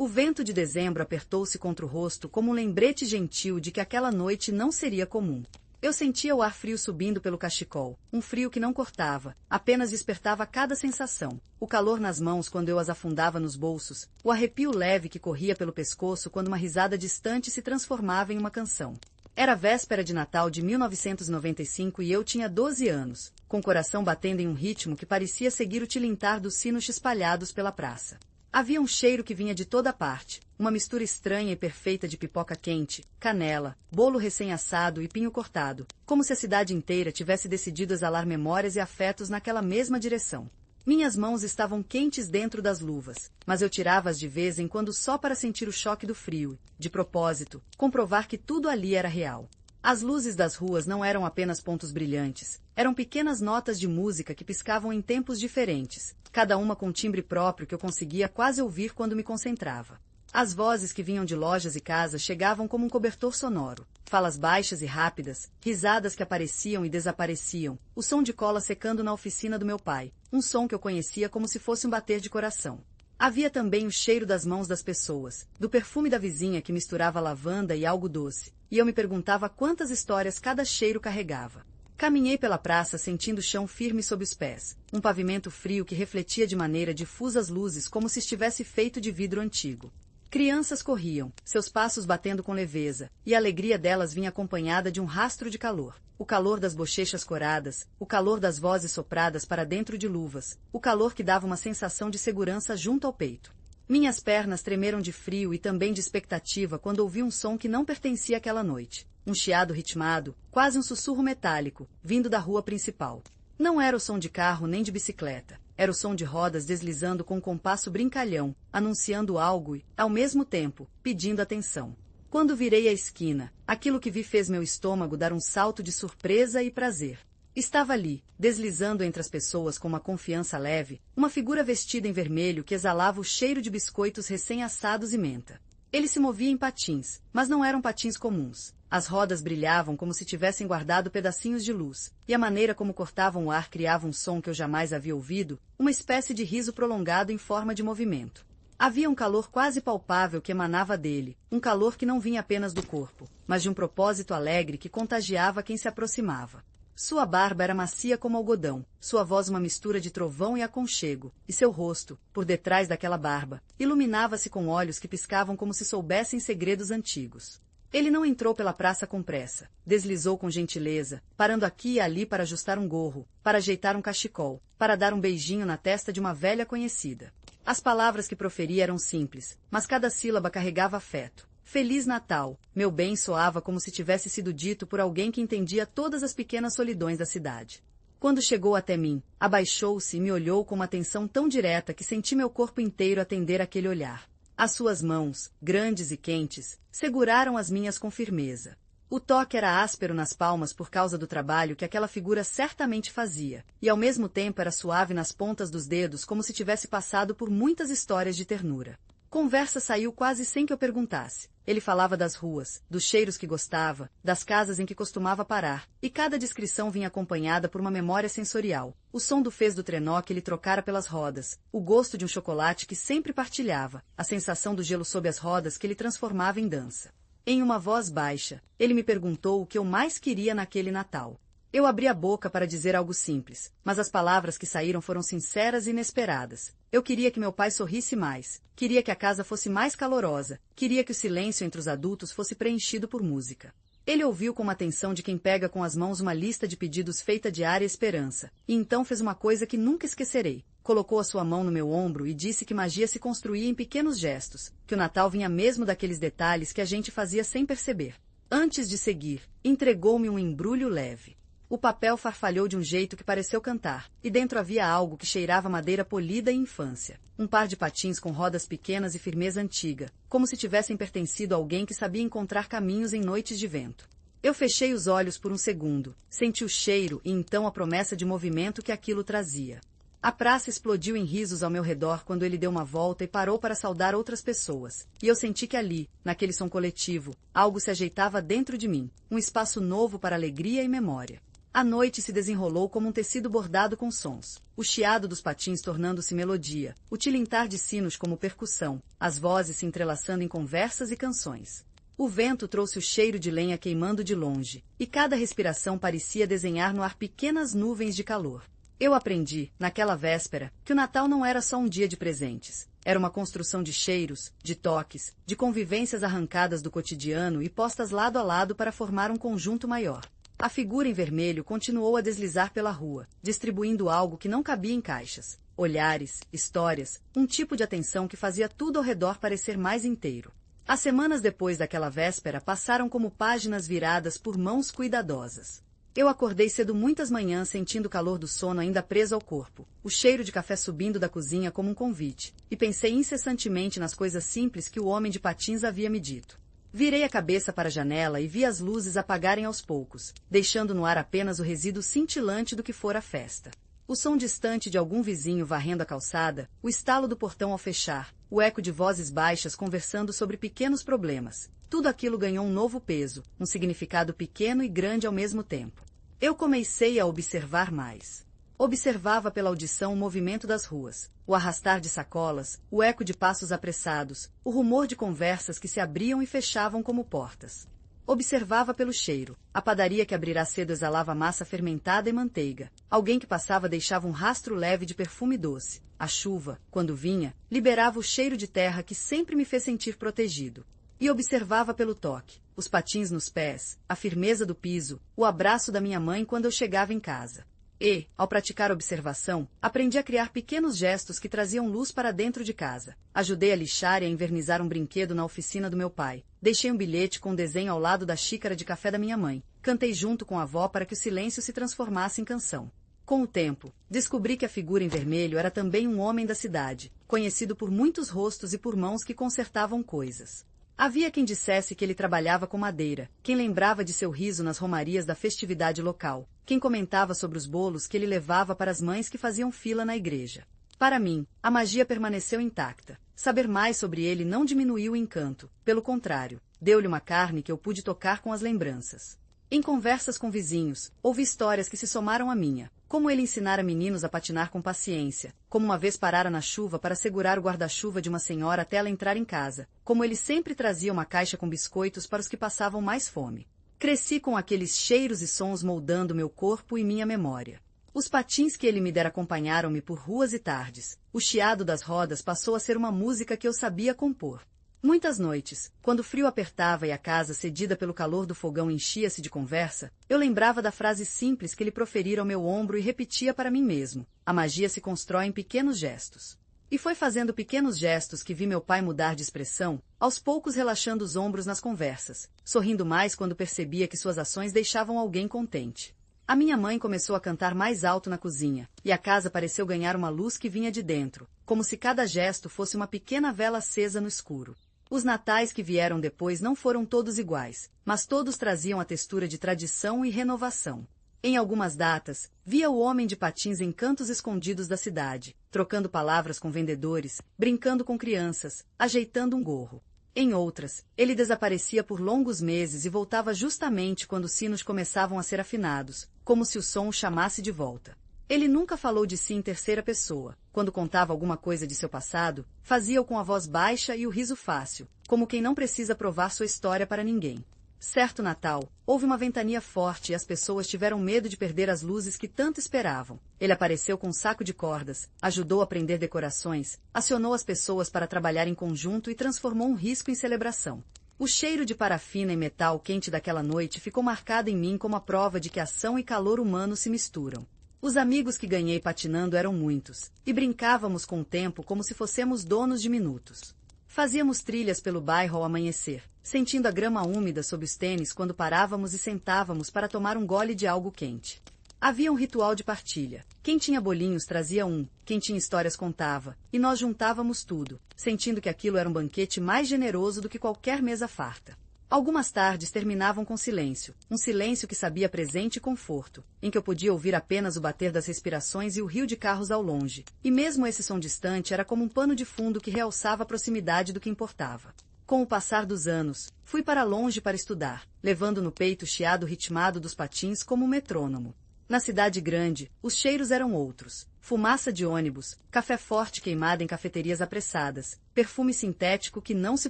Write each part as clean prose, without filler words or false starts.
O vento de dezembro apertou-se contra o rosto como um lembrete gentil de que aquela noite não seria comum. Eu sentia o ar frio subindo pelo cachecol, um frio que não cortava, apenas despertava cada sensação. O calor nas mãos quando eu as afundava nos bolsos, o arrepio leve que corria pelo pescoço quando uma risada distante se transformava em uma canção. Era véspera de Natal de 1995 e eu tinha 12 anos, com o coração batendo em um ritmo que parecia seguir o tilintar dos sinos espalhados pela praça. Havia um cheiro que vinha de toda parte, uma mistura estranha e perfeita de pipoca quente, canela, bolo recém-assado e pinho cortado, como se a cidade inteira tivesse decidido exalar memórias e afetos naquela mesma direção. Minhas mãos estavam quentes dentro das luvas, mas eu tirava-as de vez em quando só para sentir o choque do frio, de propósito, comprovar que tudo ali era real. As luzes das ruas não eram apenas pontos brilhantes, eram pequenas notas de música que piscavam em tempos diferentes, cada uma com um timbre próprio que eu conseguia quase ouvir quando me concentrava. As vozes que vinham de lojas e casas chegavam como um cobertor sonoro, falas baixas e rápidas, risadas que apareciam e desapareciam, o som de cola secando na oficina do meu pai, um som que eu conhecia como se fosse um bater de coração. Havia também o cheiro das mãos das pessoas, do perfume da vizinha que misturava lavanda e algo doce, e eu me perguntava quantas histórias cada cheiro carregava. Caminhei pela praça sentindo o chão firme sob os pés, um pavimento frio que refletia de maneira difusa as luzes como se estivesse feito de vidro antigo. Crianças corriam, seus passos batendo com leveza, e a alegria delas vinha acompanhada de um rastro de calor. O calor das bochechas coradas, o calor das vozes sopradas para dentro de luvas, o calor que dava uma sensação de segurança junto ao peito. Minhas pernas tremeram de frio e também de expectativa quando ouvi um som que não pertencia àquela noite. Um chiado ritmado, quase um sussurro metálico, vindo da rua principal. Não era o som de carro nem de bicicleta. Era o som de rodas deslizando com um compasso brincalhão, anunciando algo e, ao mesmo tempo, pedindo atenção. Quando virei a esquina, aquilo que vi fez meu estômago dar um salto de surpresa e prazer. Estava ali, deslizando entre as pessoas com uma confiança leve, uma figura vestida em vermelho que exalava o cheiro de biscoitos recém-assados e menta. Ele se movia em patins, mas não eram patins comuns. As rodas brilhavam como se tivessem guardado pedacinhos de luz, e a maneira como cortavam o ar criava um som que eu jamais havia ouvido, uma espécie de riso prolongado em forma de movimento. Havia um calor quase palpável que emanava dele, um calor que não vinha apenas do corpo, mas de um propósito alegre que contagiava quem se aproximava. Sua barba era macia como algodão, sua voz uma mistura de trovão e aconchego, e seu rosto, por detrás daquela barba, iluminava-se com olhos que piscavam como se soubessem segredos antigos. Ele não entrou pela praça com pressa, deslizou com gentileza, parando aqui e ali para ajustar um gorro, para ajeitar um cachecol, para dar um beijinho na testa de uma velha conhecida. As palavras que proferia eram simples, mas cada sílaba carregava afeto. Feliz Natal, meu bem, soava como se tivesse sido dito por alguém que entendia todas as pequenas solidões da cidade. Quando chegou até mim, abaixou-se e me olhou com uma atenção tão direta que senti meu corpo inteiro atender aquele olhar. As suas mãos, grandes e quentes, seguraram as minhas com firmeza. O toque era áspero nas palmas por causa do trabalho que aquela figura certamente fazia, e ao mesmo tempo era suave nas pontas dos dedos como se tivesse passado por muitas histórias de ternura. Conversa saiu quase sem que eu perguntasse. Ele falava das ruas, dos cheiros que gostava, das casas em que costumava parar, e cada descrição vinha acompanhada por uma memória sensorial. O som do fez do trenó que ele trocara pelas rodas, o gosto de um chocolate que sempre partilhava, a sensação do gelo sob as rodas que ele transformava em dança. Em uma voz baixa, ele me perguntou o que eu mais queria naquele Natal. Eu abri a boca para dizer algo simples, mas as palavras que saíram foram sinceras e inesperadas. Eu queria que meu pai sorrisse mais, queria que a casa fosse mais calorosa, queria que o silêncio entre os adultos fosse preenchido por música. Ele ouviu com uma atenção de quem pega com as mãos uma lista de pedidos feita de ar e esperança, e então fez uma coisa que nunca esquecerei. Colocou a sua mão no meu ombro e disse que magia se construía em pequenos gestos, que o Natal vinha mesmo daqueles detalhes que a gente fazia sem perceber. Antes de seguir, entregou-me um embrulho leve. O papel farfalhou de um jeito que pareceu cantar, e dentro havia algo que cheirava madeira polida e infância. Um par de patins com rodas pequenas e firmeza antiga, como se tivessem pertencido a alguém que sabia encontrar caminhos em noites de vento. Eu fechei os olhos por um segundo, senti o cheiro e então a promessa de movimento que aquilo trazia. A praça explodiu em risos ao meu redor quando ele deu uma volta e parou para saudar outras pessoas, e eu senti que ali, naquele som coletivo, algo se ajeitava dentro de mim, um espaço novo para alegria e memória. A noite se desenrolou como um tecido bordado com sons, o chiado dos patins tornando-se melodia, o tilintar de sinos como percussão, as vozes se entrelaçando em conversas e canções. O vento trouxe o cheiro de lenha queimando de longe, e cada respiração parecia desenhar no ar pequenas nuvens de calor. Eu aprendi, naquela véspera, que o Natal não era só um dia de presentes. Era uma construção de cheiros, de toques, de convivências arrancadas do cotidiano e postas lado a lado para formar um conjunto maior. A figura em vermelho continuou a deslizar pela rua, distribuindo algo que não cabia em caixas. Olhares, histórias, um tipo de atenção que fazia tudo ao redor parecer mais inteiro. As semanas depois daquela véspera passaram como páginas viradas por mãos cuidadosas. Eu acordei cedo muitas manhãs sentindo o calor do sono ainda preso ao corpo, o cheiro de café subindo da cozinha como um convite, e pensei incessantemente nas coisas simples que o homem de patins havia me dito. Virei a cabeça para a janela e vi as luzes apagarem aos poucos, deixando no ar apenas o resíduo cintilante do que fora a festa. O som distante de algum vizinho varrendo a calçada, o estalo do portão ao fechar, o eco de vozes baixas conversando sobre pequenos problemas. Tudo aquilo ganhou um novo peso, um significado pequeno e grande ao mesmo tempo. Eu comecei a observar mais. Observava pela audição o movimento das ruas, o arrastar de sacolas, o eco de passos apressados, o rumor de conversas que se abriam e fechavam como portas. Observava pelo cheiro. A padaria que abrirá cedo exalava massa fermentada e manteiga. Alguém que passava deixava um rastro leve de perfume doce. A chuva, quando vinha, liberava o cheiro de terra que sempre me fez sentir protegido. E observava pelo toque, os patins nos pés, a firmeza do piso, o abraço da minha mãe quando eu chegava em casa. E, ao praticar observação, aprendi a criar pequenos gestos que traziam luz para dentro de casa. Ajudei a lixar e a envernizar um brinquedo na oficina do meu pai. Deixei um bilhete com um desenho ao lado da xícara de café da minha mãe. Cantei junto com a avó para que o silêncio se transformasse em canção. Com o tempo, descobri que a figura em vermelho era também um homem da cidade, conhecido por muitos rostos e por mãos que consertavam coisas. Havia quem dissesse que ele trabalhava com madeira, quem lembrava de seu riso nas romarias da festividade local, quem comentava sobre os bolos que ele levava para as mães que faziam fila na igreja. Para mim, a magia permaneceu intacta. Saber mais sobre ele não diminuiu o encanto, pelo contrário, deu-lhe uma carne que eu pude tocar com as lembranças. Em conversas com vizinhos, ouvi histórias que se somaram à minha, como ele ensinara meninos a patinar com paciência, como uma vez parara na chuva para segurar o guarda-chuva de uma senhora até ela entrar em casa, como ele sempre trazia uma caixa com biscoitos para os que passavam mais fome. Cresci com aqueles cheiros e sons moldando meu corpo e minha memória. Os patins que ele me dera acompanharam-me por ruas e tardes. O chiado das rodas passou a ser uma música que eu sabia compor. Muitas noites, quando o frio apertava e a casa cedida pelo calor do fogão enchia-se de conversa, eu lembrava da frase simples que ele proferira ao meu ombro e repetia para mim mesmo: a magia se constrói em pequenos gestos. E foi fazendo pequenos gestos que vi meu pai mudar de expressão, aos poucos relaxando os ombros nas conversas, sorrindo mais quando percebia que suas ações deixavam alguém contente. A minha mãe começou a cantar mais alto na cozinha, e a casa pareceu ganhar uma luz que vinha de dentro, como se cada gesto fosse uma pequena vela acesa no escuro. Os natais que vieram depois não foram todos iguais, mas todos traziam a textura de tradição e renovação. Em algumas datas, via o homem de patins em cantos escondidos da cidade, trocando palavras com vendedores, brincando com crianças, ajeitando um gorro. Em outras, ele desaparecia por longos meses e voltava justamente quando os sinos começavam a ser afinados, como se o som o chamasse de volta. Ele nunca falou de si em terceira pessoa. Quando contava alguma coisa de seu passado, fazia-o com a voz baixa e o riso fácil, como quem não precisa provar sua história para ninguém. Certo Natal, houve uma ventania forte e as pessoas tiveram medo de perder as luzes que tanto esperavam. Ele apareceu com um saco de cordas, ajudou a prender decorações, acionou as pessoas para trabalhar em conjunto e transformou um risco em celebração. O cheiro de parafina e metal quente daquela noite ficou marcado em mim como a prova de que ação e calor humano se misturam. Os amigos que ganhei patinando eram muitos, e brincávamos com o tempo como se fossemos donos de minutos. Fazíamos trilhas pelo bairro ao amanhecer, sentindo a grama úmida sob os tênis quando parávamos e sentávamos para tomar um gole de algo quente. Havia um ritual de partilha. Quem tinha bolinhos trazia um, quem tinha histórias contava, e nós juntávamos tudo, sentindo que aquilo era um banquete mais generoso do que qualquer mesa farta. Algumas tardes terminavam com silêncio, um silêncio que sabia presente e conforto, em que eu podia ouvir apenas o bater das respirações e o rio de carros ao longe, e mesmo esse som distante era como um pano de fundo que realçava a proximidade do que importava. Com o passar dos anos, fui para longe para estudar, levando no peito o chiado ritmado dos patins como um metrônomo. Na cidade grande, os cheiros eram outros. Fumaça de ônibus, café forte queimado em cafeterias apressadas, perfume sintético que não se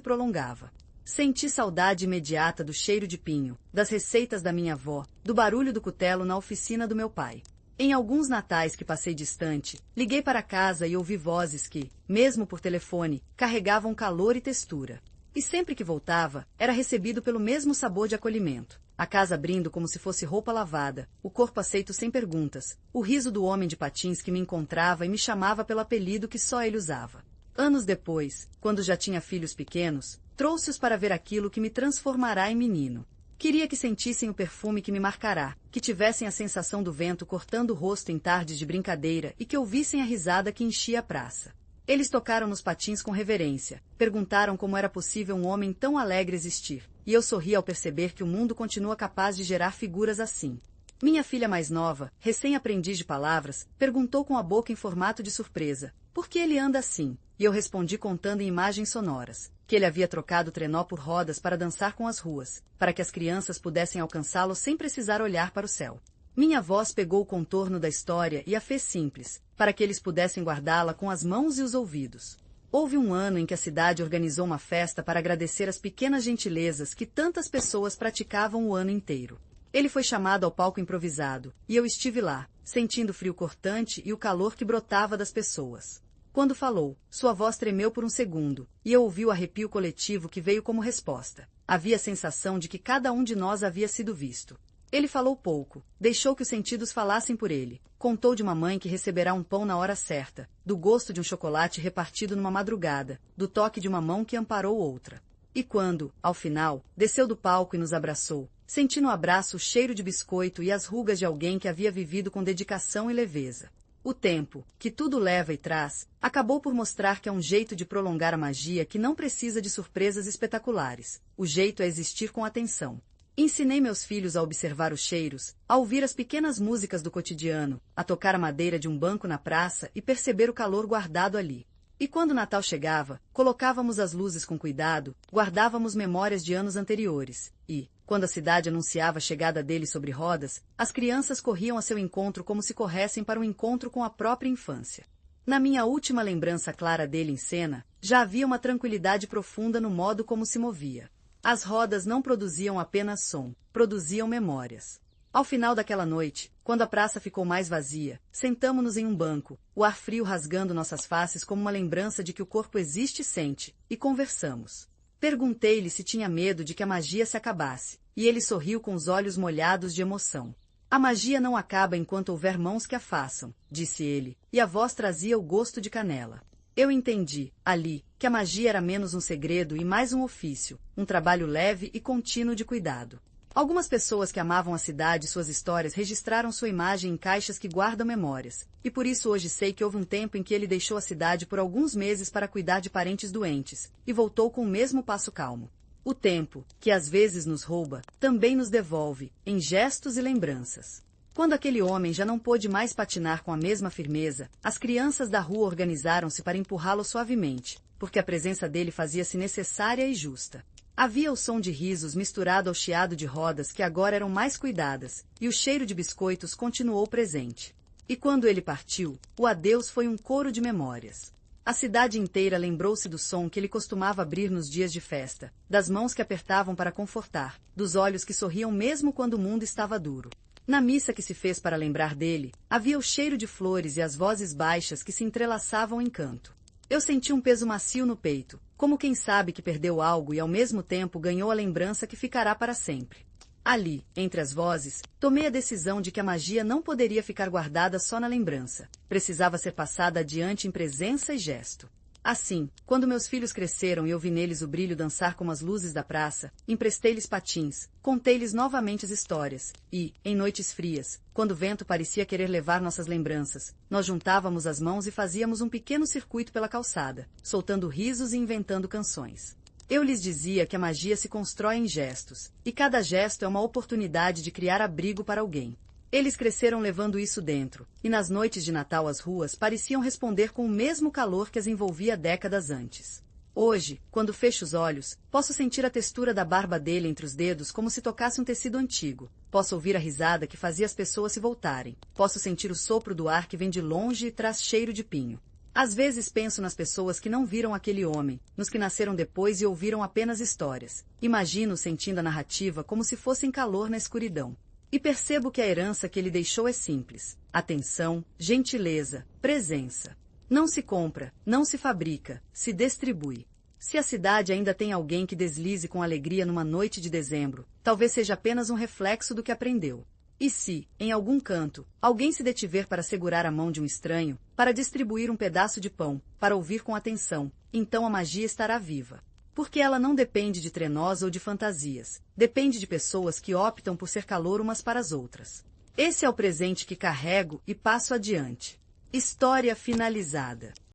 prolongava. Senti saudade imediata do cheiro de pinho, das receitas da minha avó, do barulho do cutelo na oficina do meu pai. Em alguns natais que passei distante, liguei para casa e ouvi vozes que, mesmo por telefone, carregavam calor e textura. E sempre que voltava, era recebido pelo mesmo sabor de acolhimento. A casa abrindo como se fosse roupa lavada, o corpo aceito sem perguntas, o riso do homem de patins que me encontrava e me chamava pelo apelido que só ele usava. Anos depois, quando já tinha filhos pequenos, trouxe-os para ver aquilo que me transformará em menino. Queria que sentissem o perfume que me marcará, que tivessem a sensação do vento cortando o rosto em tardes de brincadeira e que ouvissem a risada que enchia a praça. Eles tocaram nos patins com reverência, perguntaram como era possível um homem tão alegre existir, e eu sorri ao perceber que o mundo continua capaz de gerar figuras assim. Minha filha mais nova, recém-aprendiz de palavras, perguntou com a boca em formato de surpresa, por que ele anda assim? E eu respondi contando em imagens sonoras, que ele havia trocado o trenó por rodas para dançar com as ruas, para que as crianças pudessem alcançá-lo sem precisar olhar para o céu. Minha voz pegou o contorno da história e a fez simples, para que eles pudessem guardá-la com as mãos e os ouvidos. Houve um ano em que a cidade organizou uma festa para agradecer as pequenas gentilezas que tantas pessoas praticavam o ano inteiro. Ele foi chamado ao palco improvisado, e eu estive lá, sentindo o frio cortante e o calor que brotava das pessoas. Quando falou, sua voz tremeu por um segundo, e eu ouvi o arrepio coletivo que veio como resposta. Havia a sensação de que cada um de nós havia sido visto. Ele falou pouco, deixou que os sentidos falassem por ele. Contou de uma mãe que receberá um pão na hora certa, do gosto de um chocolate repartido numa madrugada, do toque de uma mão que amparou outra. E quando, ao final, desceu do palco e nos abraçou, senti no abraço o cheiro de biscoito e as rugas de alguém que havia vivido com dedicação e leveza. O tempo, que tudo leva e traz, acabou por mostrar que há um jeito de prolongar a magia que não precisa de surpresas espetaculares. O jeito é existir com atenção. Ensinei meus filhos a observar os cheiros, a ouvir as pequenas músicas do cotidiano, a tocar a madeira de um banco na praça e perceber o calor guardado ali. E quando o Natal chegava, colocávamos as luzes com cuidado, guardávamos memórias de anos anteriores, e, quando a cidade anunciava a chegada dele sobre rodas, as crianças corriam a seu encontro como se corressem para um encontro com a própria infância. Na minha última lembrança clara dele em cena, já havia uma tranquilidade profunda no modo como se movia. As rodas não produziam apenas som, produziam memórias. Ao final daquela noite, quando a praça ficou mais vazia, sentamo-nos em um banco, o ar frio rasgando nossas faces como uma lembrança de que o corpo existe e sente, e conversamos. Perguntei-lhe se tinha medo de que a magia se acabasse, e ele sorriu com os olhos molhados de emoção. A magia não acaba enquanto houver mãos que a façam, disse ele, e a voz trazia o gosto de canela. Eu entendi, ali, que a magia era menos um segredo e mais um ofício, um trabalho leve e contínuo de cuidado. Algumas pessoas que amavam a cidade e suas histórias registraram sua imagem em caixas que guardam memórias, e por isso hoje sei que houve um tempo em que ele deixou a cidade por alguns meses para cuidar de parentes doentes, e voltou com o mesmo passo calmo. O tempo, que às vezes nos rouba, também nos devolve, em gestos e lembranças. Quando aquele homem já não pôde mais patinar com a mesma firmeza, as crianças da rua organizaram-se para empurrá-lo suavemente, porque a presença dele fazia-se necessária e justa. Havia o som de risos misturado ao chiado de rodas que agora eram mais cuidadas, e o cheiro de biscoitos continuou presente. E quando ele partiu, o adeus foi um coro de memórias. A cidade inteira lembrou-se do som que ele costumava abrir nos dias de festa, das mãos que apertavam para confortar, dos olhos que sorriam mesmo quando o mundo estava duro. Na missa que se fez para lembrar dele, havia o cheiro de flores e as vozes baixas que se entrelaçavam em canto. Eu senti um peso macio no peito, como quem sabe que perdeu algo e ao mesmo tempo ganhou a lembrança que ficará para sempre. Ali, entre as vozes, tomei a decisão de que a magia não poderia ficar guardada só na lembrança. Precisava ser passada adiante em presença e gesto. Assim, quando meus filhos cresceram e eu vi neles o brilho dançar como as luzes da praça, emprestei-lhes patins, contei-lhes novamente as histórias, e, em noites frias, quando o vento parecia querer levar nossas lembranças, nós juntávamos as mãos e fazíamos um pequeno circuito pela calçada, soltando risos e inventando canções. Eu lhes dizia que a magia se constrói em gestos, e cada gesto é uma oportunidade de criar abrigo para alguém. Eles cresceram levando isso dentro, e nas noites de Natal as ruas pareciam responder com o mesmo calor que as envolvia décadas antes. Hoje, quando fecho os olhos, posso sentir a textura da barba dele entre os dedos como se tocasse um tecido antigo. Posso ouvir a risada que fazia as pessoas se voltarem. Posso sentir o sopro do ar que vem de longe e traz cheiro de pinho. Às vezes penso nas pessoas que não viram aquele homem, nos que nasceram depois e ouviram apenas histórias. Imagino sentindo a narrativa como se fossem calor na escuridão. E percebo que a herança que ele deixou é simples: atenção, gentileza, presença. Não se compra, não se fabrica, se distribui. Se a cidade ainda tem alguém que deslize com alegria numa noite de dezembro, talvez seja apenas um reflexo do que aprendeu. E se, em algum canto, alguém se detiver para segurar a mão de um estranho, para distribuir um pedaço de pão, para ouvir com atenção, então a magia estará viva. Porque ela não depende de trenós ou de fantasias, depende de pessoas que optam por ser calor umas para as outras. Esse é o presente que carrego e passo adiante. História finalizada.